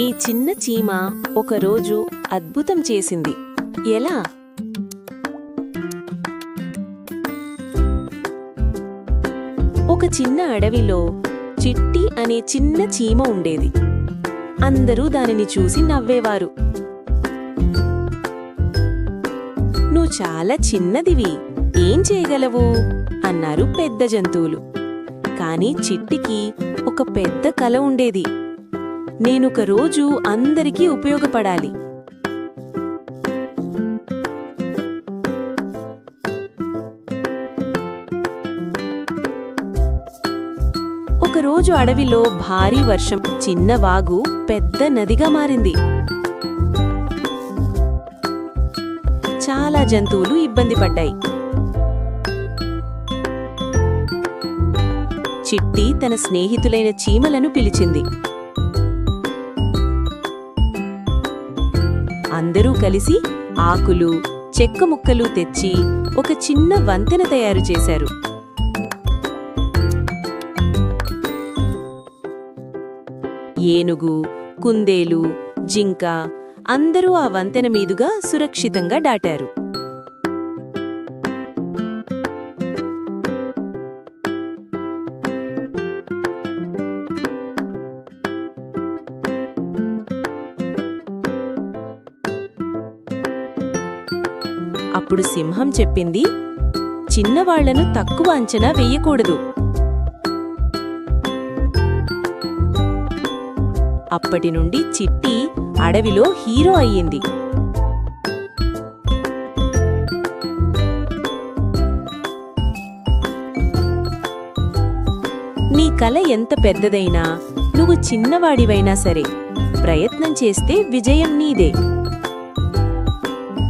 ఈ చిన్న చీమ ఒకరోజు అద్భుతం చేసింది. ఎలా? ఒక చిన్న అడవిలో చిట్టి అనే చిన్న చీమ ఉండేది. అందరూ దానిని చూసి నవ్వేవారు. నువ్వు చాలా చిన్నదివి, ఏం చేయగలవు అన్నారు పెద్ద జంతువులు. కాని చిట్టికి ఒక పెద్ద కల ఉండేది. నేనొక రోజు అందరికీ ఉపయోగపడాలి. ఒకరోజు అడవిలో భారీ వర్షం, చిన్న వాగు పెద్ద నదిగా మారింది. చాలా జంతువులు ఇబ్బంది పడ్డాయి. చిట్టి తన స్నేహితులైన చీమలను పిలిచింది. అందరూ కలిసి ఆకులు, చెక్క ముక్కలు తెచ్చి ఒక చిన్న వంతెన తయారు చేశారు. ఏనుగు, కుందేలు, జింక అందరూ ఆ వంతెన మీదుగా సురక్షితంగా దాటారు. అప్పుడు సింహం చెప్పింది, చిన్నవాళ్లను తక్కువ అంచనా వెయ్యకూడదు. అప్పటినుండి చిట్టి అడవిలో హీరో అయ్యింది. నీ కల ఎంత పెద్దదైనా, నువ్వు చిన్నవాడివైనా సరే, ప్రయత్నం చేస్తే విజయం నీదే.